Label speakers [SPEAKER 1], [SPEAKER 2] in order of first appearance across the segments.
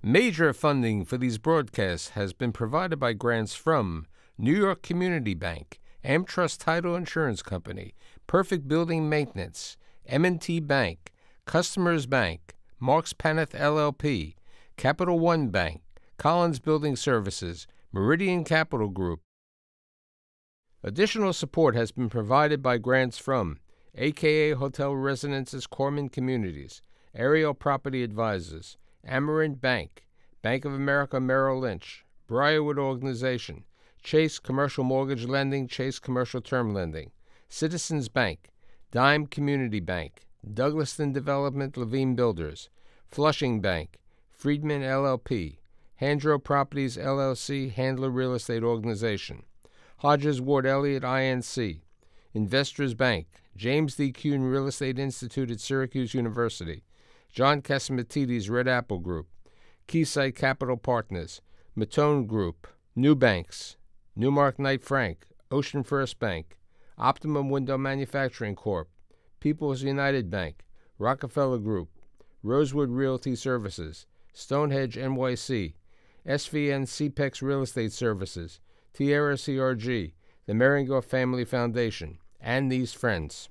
[SPEAKER 1] Major funding for these broadcasts has been provided by grants from New York Community Bank, AmTrust Title Insurance Company, Perfect Building Maintenance, M&T Bank, Customers Bank, Marks Paneth LLP, Capital One Bank, Collins Building Services, Meridian Capital Group. Additional support has been provided by grants from AKA Hotel Residences Corman Communities, Ariel Property Advisors, Amarant Bank, Bank of America Merrill Lynch, Briarwood Organization, Chase Commercial Mortgage Lending, Chase Commercial Term Lending, Citizens Bank, Dime Community Bank, Douglaston Development Levine Builders, Flushing Bank, Friedman LLP, Handro Properties LLC, Handler Real Estate Organization, Hodges Ward Elliott INC, Investors Bank, James D. Kuhn Real Estate Institute at Syracuse University, John Casamatides Red Apple Group, Keysight Capital Partners, Matone Group, New Banks, Newmark Knight Frank, Ocean First Bank, Optimum Window Manufacturing Corp., People's United Bank, Rockefeller Group, Rosewood Realty Services, Stonehenge NYC, SVN CPEX Real Estate Services, Tierra CRG, the Meringer Family Foundation, and these friends.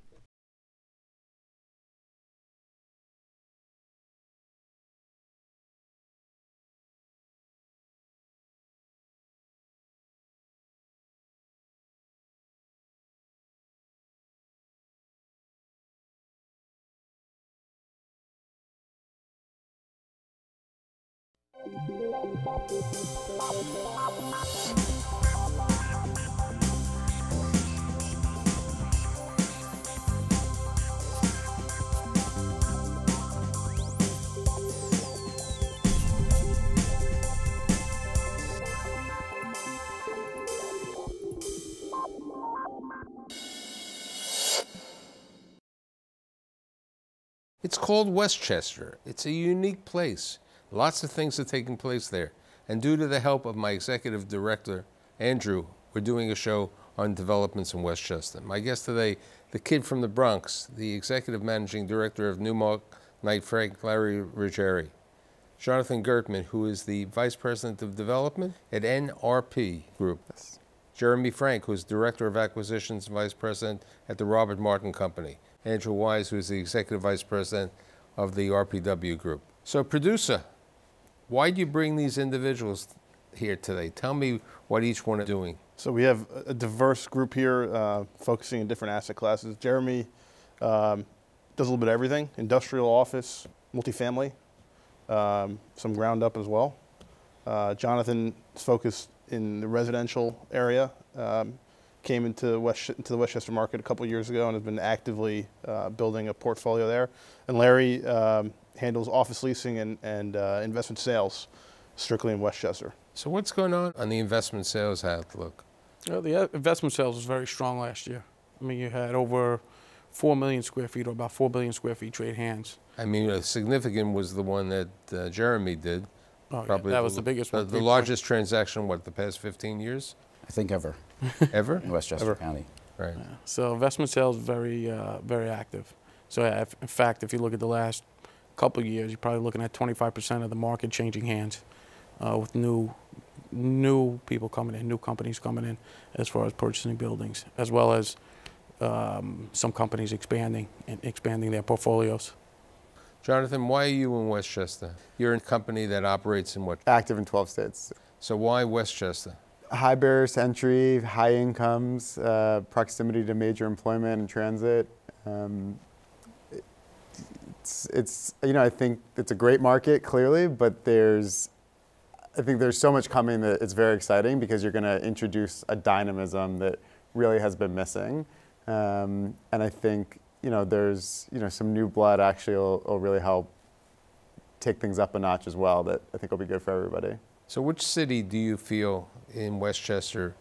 [SPEAKER 1] It's called Westchester. It's a unique place. Lots of things are taking place there. And due to the help of my executive director, Andrew, we're doing a show on developments in Westchester. My guest today, the kid from the Bronx, the executive managing director of Newmark Knight Frank, Larry Ruggieri. Jonathan Gertman, who is the vice president of development at NRP Group.
[SPEAKER 2] Yes.
[SPEAKER 1] Jeremy Frank, who's director of acquisitions and vice president at the Robert Martin Company. Andrew Wise, who's the executive vice president of the RPW Group. So, producer, why do you bring these individuals here today? Tell me what each one is doing.
[SPEAKER 2] So we have a diverse group here focusing on different asset classes. Jeremy does a little bit of everything: industrial, office, multifamily, some ground up as well. Jonathan is focused in the residential area. Came into the Westchester market a couple of years ago and has been actively building a portfolio there. And Larry handles office leasing and investment sales strictly in Westchester.
[SPEAKER 1] So what's going on the investment sales outlook?
[SPEAKER 3] The investment sales was very strong last year. I mean, you had over 4 million square feet, or about 4 billion square feet trade hands.
[SPEAKER 1] I mean, significant was the one that Jeremy did.
[SPEAKER 3] Oh, probably yeah, that was the biggest one.
[SPEAKER 1] The largest transaction, what, the past 15 years?
[SPEAKER 4] I think ever.
[SPEAKER 1] Ever?
[SPEAKER 4] In Westchester County.
[SPEAKER 1] Right.
[SPEAKER 3] Yeah. So investment sales very active. So in fact, if you look at the last couple of years, you're probably looking at 25% of the market changing hands with new people coming in, new companies coming in as far as purchasing buildings, as well as some companies expanding their portfolios.
[SPEAKER 1] Jonathan, why are you in Westchester? You're a company that operates in what?
[SPEAKER 5] Active in 12 states.
[SPEAKER 1] So why Westchester?
[SPEAKER 5] High barriers to entry, high incomes, proximity to major employment and transit. It's you know, I think it's a great market clearly, but I think there's so much coming that it's very exciting because you're going to introduce a dynamism that really has been missing, and I think there's some new blood actually will really help take things up a notch as well. That I think will be good for everybody.
[SPEAKER 1] So which city do you feel in Westchester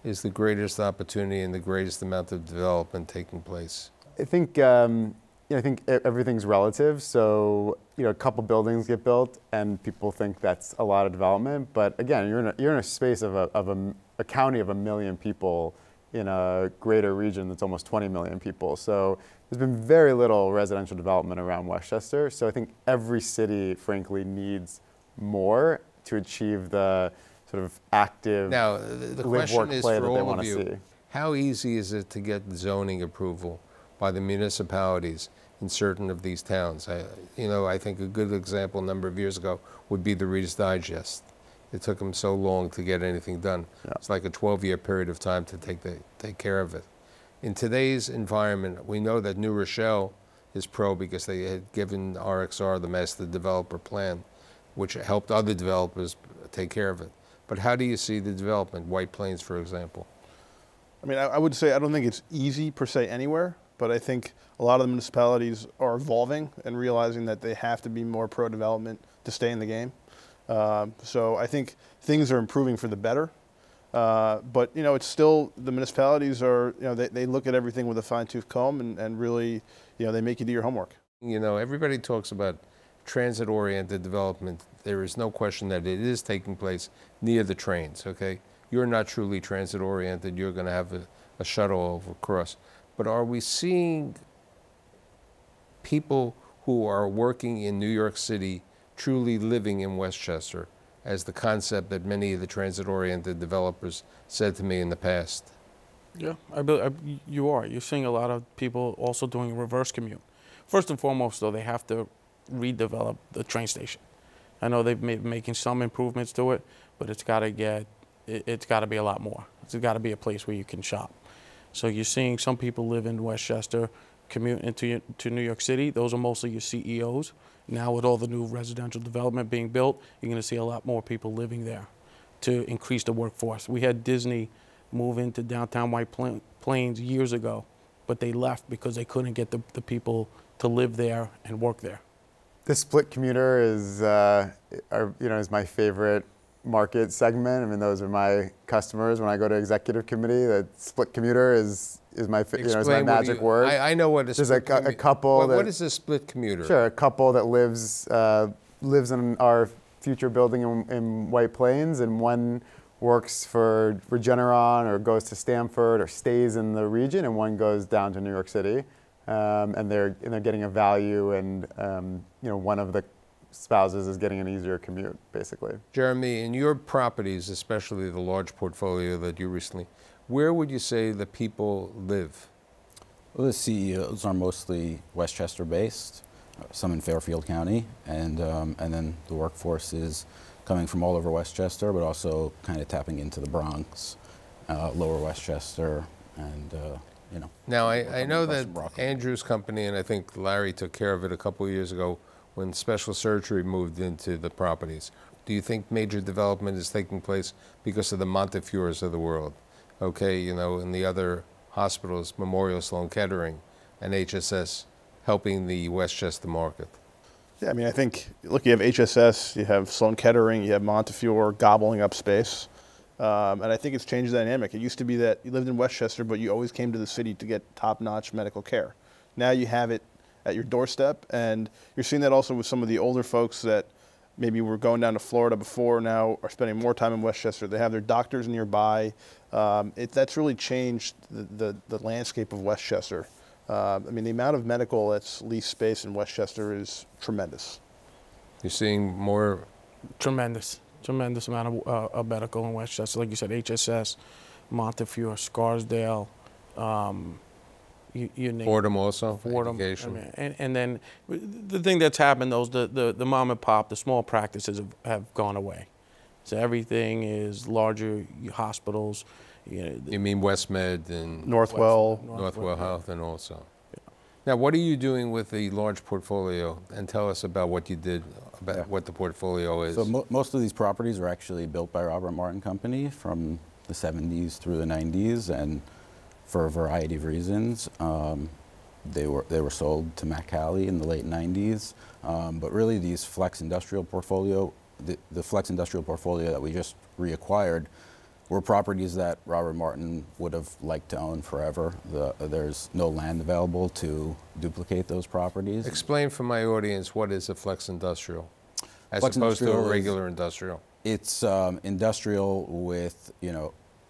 [SPEAKER 1] is the greatest opportunity and the greatest amount of development taking place?
[SPEAKER 5] I think I think everything's relative. So a couple buildings get built, and people think that's a lot of development. But again, you're in a space of a county of 1 million people in a greater region that's almost 20 million people. So there's been very little residential development around Westchester. So I think every city, frankly, needs more to achieve the sort of active
[SPEAKER 1] Now, the
[SPEAKER 5] live,
[SPEAKER 1] question
[SPEAKER 5] work,
[SPEAKER 1] is
[SPEAKER 5] play
[SPEAKER 1] for
[SPEAKER 5] that they
[SPEAKER 1] all
[SPEAKER 5] want
[SPEAKER 1] of
[SPEAKER 5] to
[SPEAKER 1] you,
[SPEAKER 5] see.
[SPEAKER 1] how easy is it to get zoning approval by the municipalities in certain of these towns? I think a good example a number of years ago would be the Reader's Digest. It took them so long to get anything done.
[SPEAKER 5] Yeah.
[SPEAKER 1] It's like a 12-year period of time to take care of it. In today's environment, we know that New Rochelle is pro because they had given RXR the master developer plan, which helped other developers take care of it. But how do you see the development, White Plains, for example?
[SPEAKER 2] I mean, I would say I don't think it's easy per se anywhere, but I think a lot of the municipalities are evolving and realizing that they have to be more pro-development to stay in the game. So I think things are improving for the better. But, it's still, the municipalities are, they look at everything with a fine-tooth comb and really, they make you do your homework.
[SPEAKER 1] Everybody talks about transit-oriented development. There is no question that it is taking place near the trains, okay? You're not truly transit-oriented. You're going to have a shuttle across. But are we seeing people who are working in New York City truly living in Westchester, as the concept that many of the transit-oriented developers said to me in the past?
[SPEAKER 3] Yeah, you are. You're seeing a lot of people also doing a reverse commute. First and foremost, though, they have to redevelop the train station. I know they've been making some improvements to it, but it's got to be a lot more. It's got to be a place where you can shop. So you're seeing some people live in Westchester, commute to New York City. Those are mostly your CEOs. Now with all the new residential development being built, you're going to see a lot more people living there to increase the workforce. We had Disney move into downtown White Plains years ago, but they left because they couldn't get the people to live there and work there.
[SPEAKER 5] The split commuter is my favorite market segment. I mean, those are my customers when I go to executive committee. The split commuter is my magic word.
[SPEAKER 1] I know what a split commuter.
[SPEAKER 5] There's a couple.
[SPEAKER 1] What is a split commuter?
[SPEAKER 5] Sure, a couple that lives in our future building in White Plains, and one works for Regeneron or goes to Stanford or stays in the region, and one goes down to New York City, and they're getting a value, and one of the spouses is getting an easier commute, basically.
[SPEAKER 1] Jeremy, in your properties, especially the large portfolio that you recently, where would you say the people live?
[SPEAKER 4] Well, the CEOs are mostly Westchester-based, some in Fairfield County, and then the workforce is coming from all over Westchester, but also kind of tapping into the Bronx, Lower Westchester, and
[SPEAKER 1] Now, I know that Andrew's company, and I think Larry took care of it a couple of years ago, when special surgery moved into the properties. Do you think major development is taking place because of the Montefiores of the world? Okay, in the other hospitals, Memorial Sloan Kettering and HSS, helping the Westchester market?
[SPEAKER 2] Yeah, I mean, I think, look, you have HSS, you have Sloan Kettering, you have Montefiore gobbling up space. And I think it's changed the dynamic. It used to be that you lived in Westchester, but you always came to the city to get top-notch medical care. Now you have it at your doorstep, and you're seeing that also with some of the older folks that maybe were going down to Florida before, now are spending more time in Westchester. They have their doctors nearby. That's really changed the landscape of Westchester. I mean, the amount of medical that's leased space in Westchester is tremendous.
[SPEAKER 1] You're seeing more?
[SPEAKER 3] Tremendous amount of medical in Westchester. Like you said, HSS, Montefiore, Scarsdale, you name
[SPEAKER 1] Fordham also,
[SPEAKER 3] Fordham,
[SPEAKER 1] education.
[SPEAKER 3] And then the thing that's happened, the mom and pop, the small practices have gone away. So everything is larger hospitals.
[SPEAKER 1] You mean Westmed and
[SPEAKER 2] Northwell
[SPEAKER 1] Health, and also. Yeah. Now, what are you doing with the large portfolio? And tell us about what you did, about what the portfolio is.
[SPEAKER 4] So most of these properties are actually built by Robert Martin Company from the 70s through the 90s, and for a variety of reasons. They were sold to Matt Calley in the late 90s, but really these flex industrial portfolio, the flex industrial portfolio that we just reacquired, were properties that Robert Martin would have liked to own forever. There's no land available to duplicate those properties.
[SPEAKER 1] Explain for my audience, what is a flex industrial as opposed to a regular industrial?
[SPEAKER 4] It's industrial with,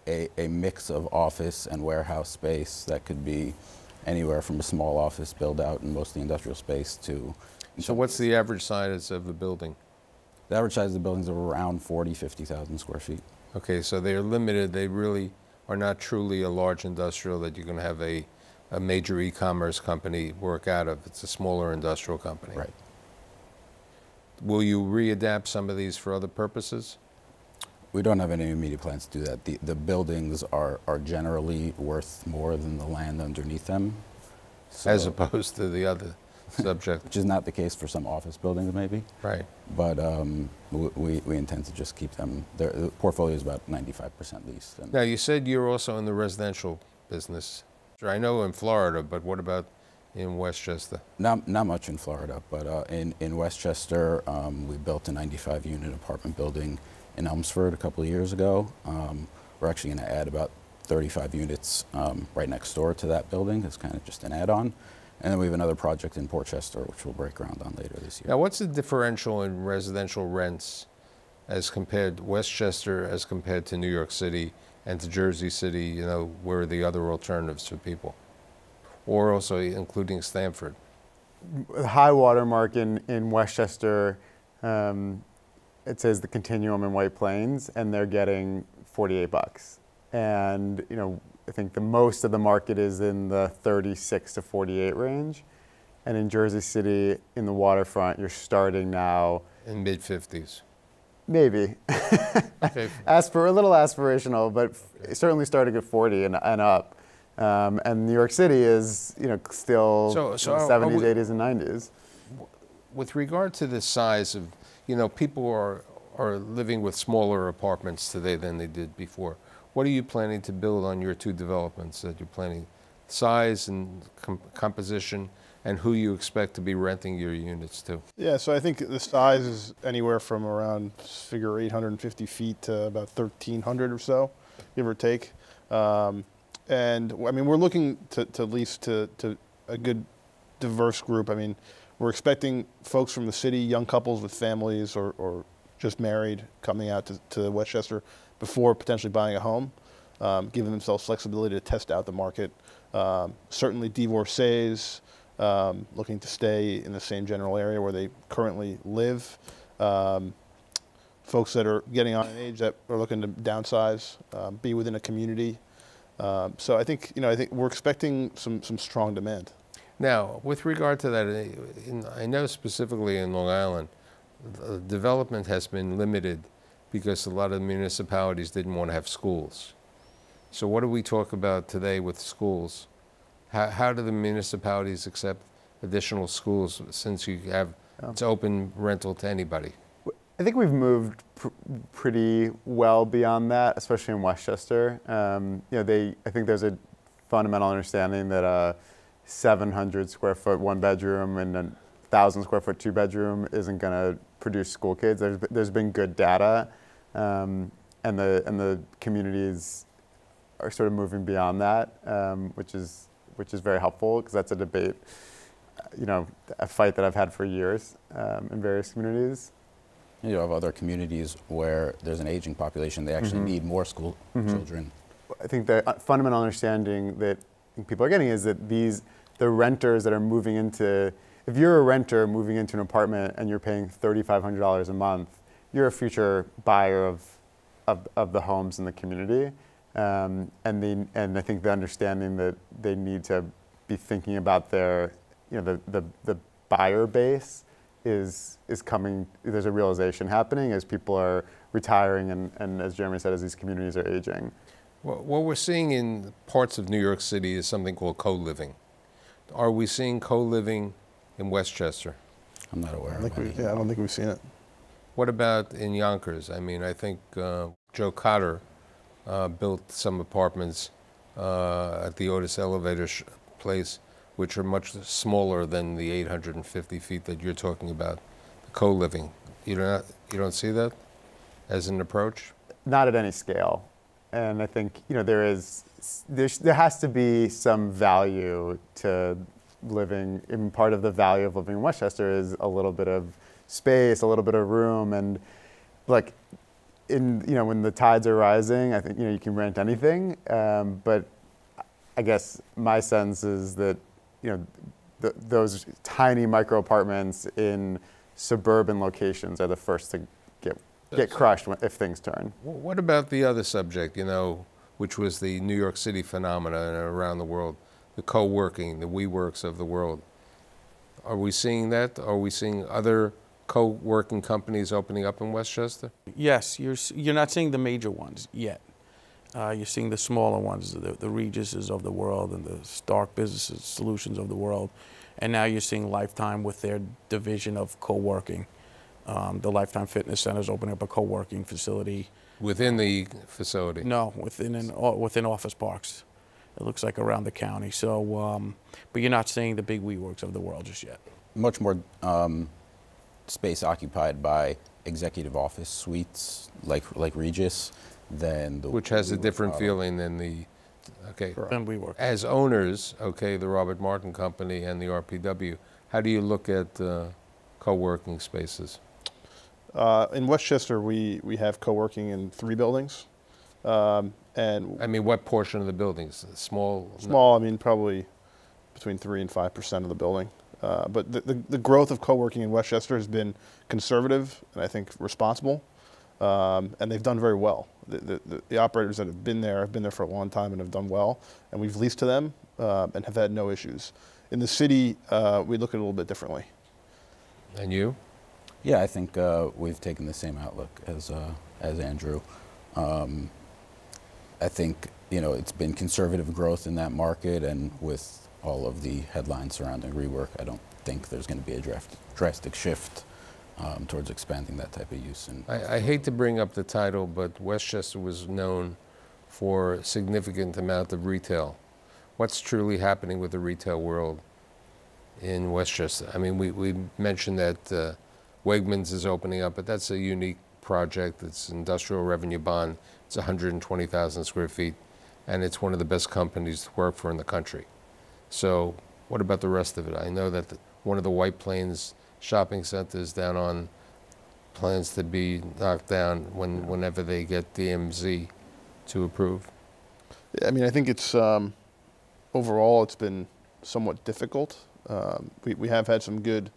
[SPEAKER 4] a mix of office and warehouse space that could be anywhere from a small office build out in mostly industrial space to.
[SPEAKER 1] So what's the average size of a building?
[SPEAKER 4] The average size of the buildings are around 40, 50,000 square feet.
[SPEAKER 1] Okay, so they're limited. They really are not truly a large industrial that you're going to have a major e-commerce company work out of. It's a smaller industrial company.
[SPEAKER 4] Right.
[SPEAKER 1] Will you readapt some of these for other purposes?
[SPEAKER 4] We don't have any immediate plans to do that. The buildings are generally worth more than the land underneath them. So,
[SPEAKER 1] As opposed to the other subject.
[SPEAKER 4] which is not the case for some office buildings maybe.
[SPEAKER 1] Right.
[SPEAKER 4] But we intend to just keep them. The portfolio is about 95% leased. And
[SPEAKER 1] Now, you said you're also in the residential business. I know in Florida, but what about in Westchester?
[SPEAKER 4] not much in Florida, but in Westchester, we built a 95-unit apartment building in Elmsford a couple of years ago. We're actually going to add about 35 units right next door to that building. It's kind of just an add-on. And then we have another project in Portchester, which we'll break ground on later this year.
[SPEAKER 1] Now, what's the differential in residential rents as compared to Westchester as compared to New York City and to Jersey City, you know, where are the other alternatives for people? Or also including Stamford?
[SPEAKER 5] The high water mark in Westchester, it says the Continuum in White Plains, and they're getting $48. And you know, I think the most of the market is in the 36 to 48 range. And in Jersey City, in the waterfront, you're starting now.
[SPEAKER 1] In mid-50s.
[SPEAKER 5] Maybe.
[SPEAKER 1] Okay.
[SPEAKER 5] A little aspirational, but certainly starting at 40 and up. And New York City is, you know, still
[SPEAKER 1] So
[SPEAKER 5] 70s, 80s, and 90s.
[SPEAKER 1] With regard to the size of, you know, people are living with smaller apartments today than they did before. What are you planning to build on your two developments that you're planning? Size and composition, and who you expect to be renting your units to?
[SPEAKER 2] Yeah, so I think the size is anywhere from around, figure 850 feet to about 1,300 or so, give or take. And I mean, we're looking to lease to a good diverse group. I mean, we're expecting folks from the city, young couples with families or just married coming out to Westchester before potentially buying a home, giving themselves flexibility to test out the market. Certainly divorcees looking to stay in the same general area where they currently live. Folks that are getting on in age that are looking to downsize, be within a community. So I think we're expecting some strong demand.
[SPEAKER 1] Now, with regard to that, I know specifically in Long Island, the development has been limited because a lot of the municipalities didn't want to have schools. So what do we talk about today with schools? How do the municipalities accept additional schools since you have it's open rental to anybody?
[SPEAKER 5] I think we've moved pretty well beyond that, especially in Westchester. You know, I think there's a fundamental understanding that a 700 square foot one bedroom and a 1,000 square foot two bedroom isn't going to produce school kids. There's been good data, and the communities are sort of moving beyond that, which is very helpful because that's a debate, you know, a fight that I've had for years in various communities.
[SPEAKER 4] You have other communities where there's an aging population. They actually need more school children.
[SPEAKER 5] I think the fundamental understanding that people are getting is that the renters that are moving into, if you're a renter moving into an apartment and you're paying $3,500 a month, you're a future buyer of the homes in the community. And I think the understanding that they need to be thinking about their, you know, the buyer base is coming. There's a realization happening as people are retiring and as Jeremy said, as these communities are aging.
[SPEAKER 1] What we're seeing in parts of New York City is something called co-living. Are we seeing co-living in Westchester?
[SPEAKER 4] I'm not aware of any.
[SPEAKER 2] I don't think we've seen it.
[SPEAKER 1] What about in Yonkers? I mean, I think Joe Cotter built some apartments at the Otis Elevator place, which are much smaller than the 850 feet that you're talking about, the co-living. You don't see that as an approach?
[SPEAKER 5] Not at any scale. And I think, you know, there has to be some value to living. Even part of the value of living in Westchester is a little bit of space, a little bit of room, and like, when the tides are rising, I think, you know, you can rent anything. But I guess my sense is that, you know, those tiny micro apartments in suburban locations are the first get crushed if things turn.
[SPEAKER 1] What about the other subject, you know, which was the New York City phenomena and around the world, the co-working, the WeWorks of the world? Are we seeing that? Are we seeing other co-working companies opening up in Westchester?
[SPEAKER 3] Yes, you're not seeing the major ones yet. You're seeing the smaller ones, the Regises of the world and the Stark Business Solutions of the world. And now you're seeing Lifetime with their division of co-working. The Lifetime Fitness Center is opening up a co-working facility.
[SPEAKER 1] Within the facility?
[SPEAKER 3] No, within office parks. It looks like around the county. So, but you're not seeing the big WeWorks of the world just yet.
[SPEAKER 4] Much more space occupied by executive office suites like Regis than the
[SPEAKER 1] Which has a
[SPEAKER 4] WeWork
[SPEAKER 1] different
[SPEAKER 4] model.
[SPEAKER 1] feeling than the, okay.
[SPEAKER 3] Than WeWork.
[SPEAKER 1] As owners, okay, the Robert Martin Company and the RPW, how do you look at co-working spaces?
[SPEAKER 2] In Westchester, we have co-working in 3 buildings. And
[SPEAKER 1] I mean, what portion of the buildings? Small?
[SPEAKER 2] small, I mean, probably between 3 and 5% of the building. But the growth of co-working in Westchester has been conservative and I think responsible. And they've done very well. The operators that have been there for a long time and have done well. And we've leased to them and have had no issues. In the city, we look at it a little bit differently.
[SPEAKER 1] And you?
[SPEAKER 4] Yeah, I think we've taken the same outlook as Andrew. I think, you know, it's been conservative growth in that market, and with all of the headlines surrounding rework, I don't think there's going to be a drastic shift towards expanding that type of use. And
[SPEAKER 1] I hate to bring up the title, but Westchester was known for a significant amount of retail. What's truly happening with the retail world in Westchester? I mean, we mentioned that Wegmans is opening up, but that's a unique project. It's industrial revenue bond. It's 120,000 square feet, and it's one of the best companies to work for in the country. So what about the rest of it? I know that one of the White Plains shopping centers down on plans to be knocked down whenever they get DMZ to approve.
[SPEAKER 2] I mean, I think it's overall it's been somewhat difficult. We have had some good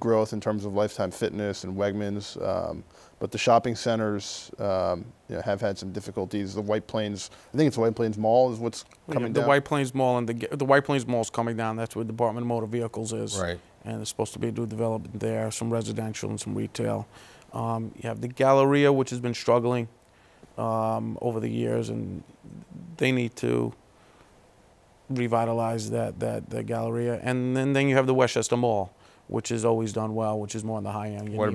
[SPEAKER 2] growth in terms of Lifetime Fitness and Wegmans, but the shopping centers have had some difficulties. The White Plains, I think it's the White Plains Mall is what's coming down.
[SPEAKER 3] The White Plains Mall and the White Plains Mall is coming down. That's where the Department of Motor Vehicles is.
[SPEAKER 1] Right.
[SPEAKER 3] And there's supposed to be a new development there, some residential and some retail. You have the Galleria, which has been struggling over the years, and they need to revitalize that Galleria. And then you have the Westchester Mall, which has always done well, which is more on the high end.
[SPEAKER 1] What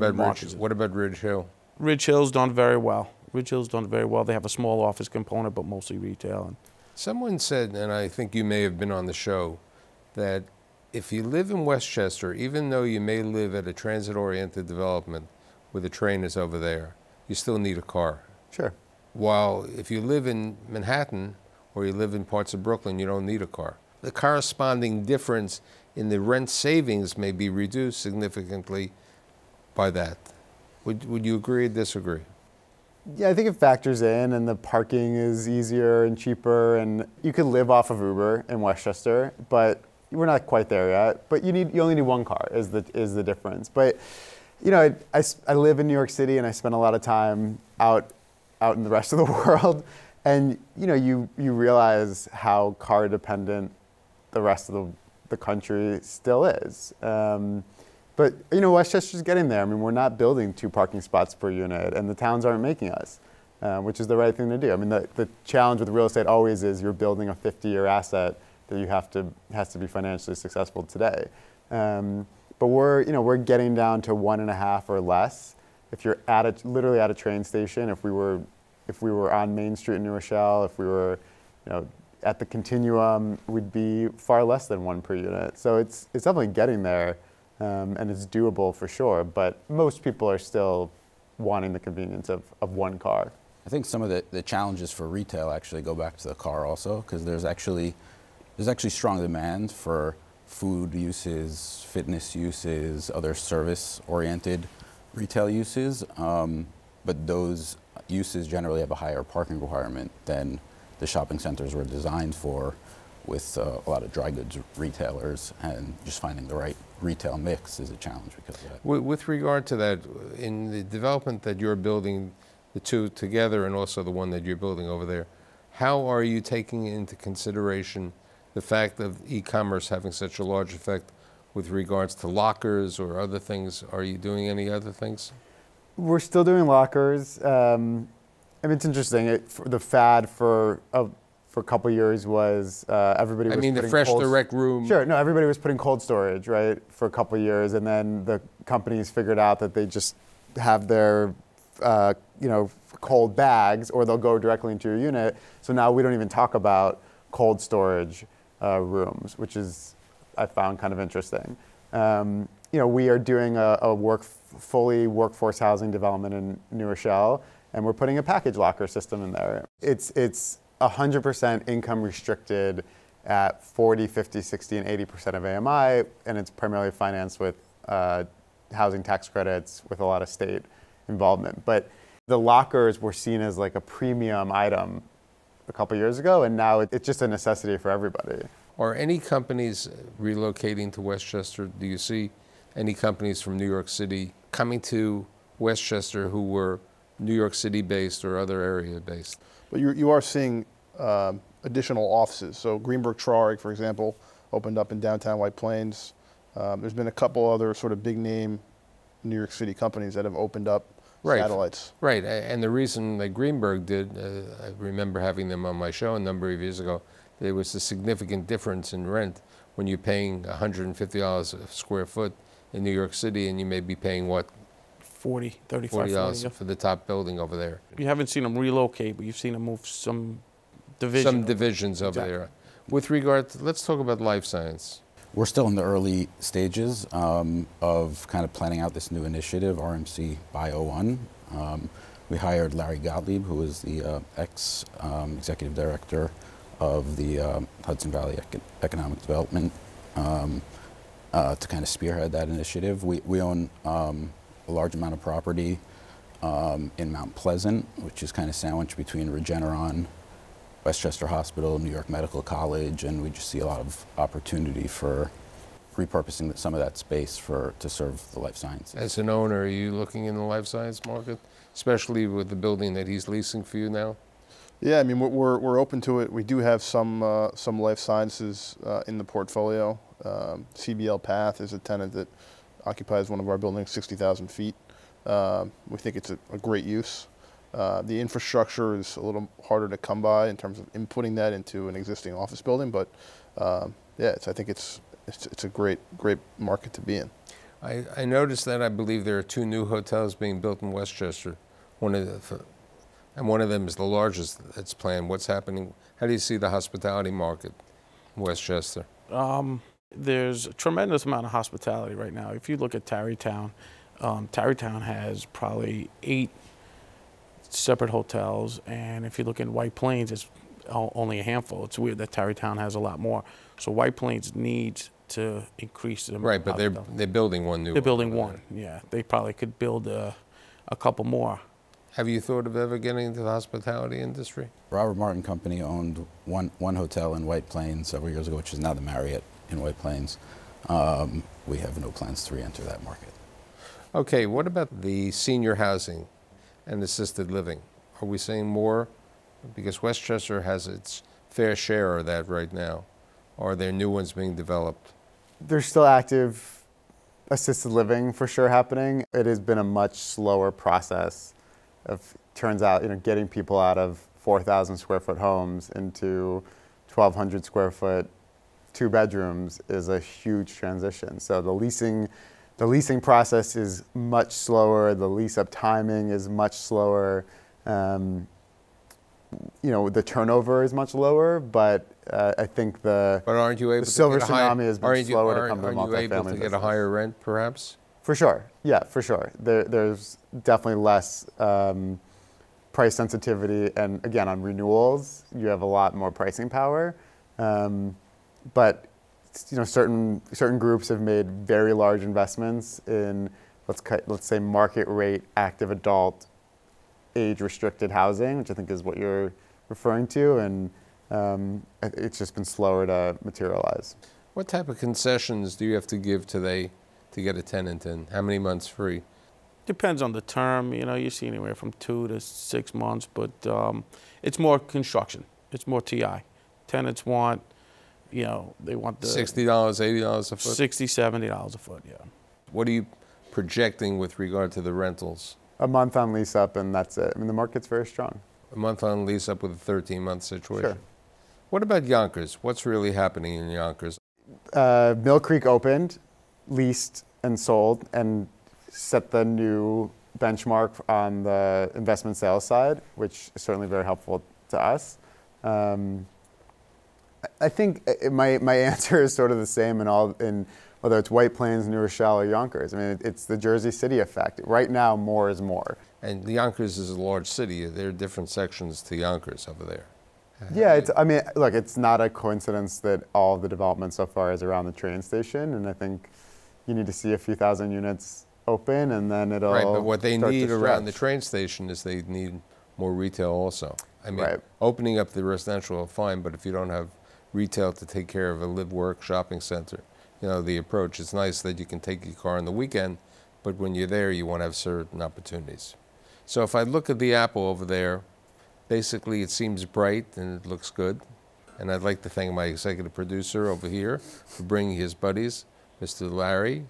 [SPEAKER 1] about Ridge Hill?
[SPEAKER 3] Ridge Hill's done very well. Ridge Hill's done very well. They have a small office component, but mostly retail.
[SPEAKER 1] Someone said, and I think you may have been on the show, that if you live in Westchester, even though you may live at a transit-oriented development where the train is over there, you still need a car.
[SPEAKER 5] Sure.
[SPEAKER 1] While if you live in Manhattan or you live in parts of Brooklyn, you don't need a car. The corresponding difference in the rent savings may be reduced significantly by that. Would you agree or disagree?
[SPEAKER 5] Yeah, I think it factors in, and the parking is easier and cheaper, and you could live off of Uber in Westchester, but we're not quite there yet. But you only need one car is the difference. But you know, I live in New York City, and I spend a lot of time out in the rest of the world, and you know, you realize how car dependent the rest of the country still is. But you know, Westchester's getting there. I mean, we're not building 2 parking spots per unit, and the towns aren't making us, which is the right thing to do. I mean, the challenge with real estate always is you're building a 50-year asset that has to be financially successful today. But we're getting down to 1.5 or less. If you're literally at a train station, if we were on Main Street in New Rochelle, if we were, at the Continuum, we'd be far less than 1 per unit. So it's definitely getting there, and it's doable for sure. But most people are still wanting the convenience of 1 car.
[SPEAKER 4] I think some of the challenges for retail actually go back to the car also, because there's actually strong demand for food uses, fitness uses, other service-oriented retail uses, but those uses generally have a higher parking requirement than the shopping centers were designed for, with a lot of dry goods retailers, and just finding the right retail mix is a challenge because of that.
[SPEAKER 1] With regard to that, in the development that you're building, the two together and also the one that you're building over there, how are you taking into consideration the fact of e-commerce having such a large effect with regards to lockers or other things? Are you doing any other things?
[SPEAKER 5] We're still doing lockers. I mean, it's interesting. The fad for a couple years was everybody was
[SPEAKER 1] the
[SPEAKER 5] putting
[SPEAKER 1] fresh direct room.
[SPEAKER 5] Sure, no, everybody was putting cold storage, right, for a couple years, and then the companies figured out that they just have their, cold bags, or they'll go directly into your unit. So now we don't even talk about cold storage rooms, which is, I found kind of interesting. We are doing a fully workforce housing development in New Rochelle, and we're putting a package locker system in there. It's 100% income restricted at 40, 50, 60, and 80% of AMI, and it's primarily financed with housing tax credits with a lot of state involvement. But the lockers were seen as like a premium item a couple years ago, and now it's just a necessity for everybody.
[SPEAKER 1] Are any companies relocating to Westchester? Do you see any companies from New York City coming to Westchester who were New York City based or other area based?
[SPEAKER 2] But you are seeing additional offices. So Greenberg Traurig, for example, opened up in downtown White Plains. There's been a couple other sort of big name New York City companies that have opened up satellites.
[SPEAKER 1] Right, and the reason that Greenberg did, I remember having them on my show a number of years ago, there was a significant difference in rent when you're paying $150 a square foot in New York City, and you may be paying, what,
[SPEAKER 3] $40
[SPEAKER 1] for the top building over there.
[SPEAKER 3] You haven't seen them relocate, but you've seen them move some division.
[SPEAKER 1] Some divisions over there. With regard to, let's talk about life science.
[SPEAKER 4] We're still in the early stages of kind of planning out this new initiative, RMC Bio 1. We hired Larry Gottlieb, who is the ex-executive director of the Hudson Valley Economic Development, to kind of spearhead that initiative. We own a large amount of property in Mount Pleasant, which is kind of sandwiched between Regeneron, Westchester Hospital, New York Medical College, and we just see a lot of opportunity for repurposing some of that space to serve the life sciences.
[SPEAKER 1] As an owner, are you looking in the life science market, especially with the building that he's leasing for you now?
[SPEAKER 2] Yeah, I mean, we're open to it. We do have some life sciences in the portfolio. CBL Path is a tenant that occupies one of our buildings, 60,000 feet. We think it's a great use. The infrastructure is a little harder to come by in terms of inputting that into an existing office building, but yeah, I think it's a great market to be in.
[SPEAKER 1] I noticed that I believe there are 2 new hotels being built in Westchester. One of them is the largest that's planned. What's happening? How do you see the hospitality market in Westchester?
[SPEAKER 3] There's a tremendous amount of hospitality right now. If you look at Tarrytown, Tarrytown has probably 8 separate hotels, and if you look in White Plains, it's only a handful. It's weird that Tarrytown has a lot more. So White Plains needs to increase the
[SPEAKER 1] right, but they're building one new.
[SPEAKER 3] They're building one. Yeah, they probably could build a couple more.
[SPEAKER 1] Have you thought of ever getting into the hospitality industry?
[SPEAKER 4] Robert Martin Company owned one hotel in White Plains several years ago, which is now the Marriott in White Plains. We have no plans to re-enter that market.
[SPEAKER 1] Okay, what about the senior housing and assisted living? Are we seeing more? Because Westchester has its fair share of that right now. Are there new ones being developed?
[SPEAKER 5] There's still active assisted living for sure happening. It has been a much slower process of, turns out, getting people out of 4,000 square foot homes into 1,200 square foot 2 bedrooms is a huge transition. So the leasing process is much slower. The lease up timing is much slower. The turnover is much lower, but I think
[SPEAKER 1] But aren't you able
[SPEAKER 5] the silver
[SPEAKER 1] to get
[SPEAKER 5] tsunami has been slower to come to multifamily.
[SPEAKER 1] Aren't you able to get a higher rent, perhaps?
[SPEAKER 5] For sure, yeah, for sure. There's definitely less price sensitivity, and again, on renewals, you have a lot more pricing power. But certain groups have made very large investments in let's say market rate active adult age restricted housing, which I think is what you're referring to, and It's just been slower to materialize.
[SPEAKER 1] What type of concessions do you have to give to get a tenant in? How many months free?
[SPEAKER 3] Depends on the term. You know, you see anywhere from 2 to 6 months, but it's more construction. It's more TI. Tenants want, you know, they want the
[SPEAKER 1] $60, $80 a foot?
[SPEAKER 3] $60, $70 a foot, yeah.
[SPEAKER 1] What are you projecting with regard to the rentals?
[SPEAKER 5] A month on lease up, and that's it. I mean, the market's very strong.
[SPEAKER 1] A month on lease up with a 13-month situation?
[SPEAKER 5] Sure.
[SPEAKER 1] What about Yonkers? What's really happening in Yonkers?
[SPEAKER 5] Mill Creek opened, leased, and sold, and set the new benchmark on the investment sales side, which is certainly very helpful to us. I think my answer is sort of the same in whether it's White Plains, New Rochelle, or Yonkers. I mean, it's the Jersey City effect. Right now, more is more.
[SPEAKER 1] And Yonkers is a large city. There are different sections to Yonkers over there.
[SPEAKER 5] Yeah, I mean, look, it's not a coincidence that all of the development so far is around the train station, and I think you need to see a few thousand units open, and then it'll
[SPEAKER 1] Right, but what they
[SPEAKER 5] start to
[SPEAKER 1] need around the
[SPEAKER 5] stretch.
[SPEAKER 1] train station is they need more retail also. I mean,
[SPEAKER 5] Right.
[SPEAKER 1] opening up the residential, fine, but if you don't have retail to take care of a live-work shopping center, you know, the approach, it's nice that you can take your car on the weekend, but when you're there, you want to have certain opportunities. So if I look at the apple over there, basically it seems bright and it looks good. And I'd like to thank my executive producer over here for bringing his buddies, Mr. Larry,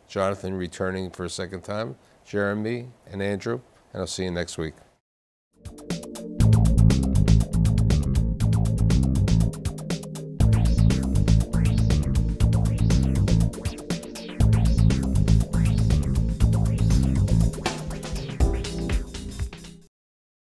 [SPEAKER 1] Jonathan returning for a second time, Jeremy, and Andrew, and I'll see you next week.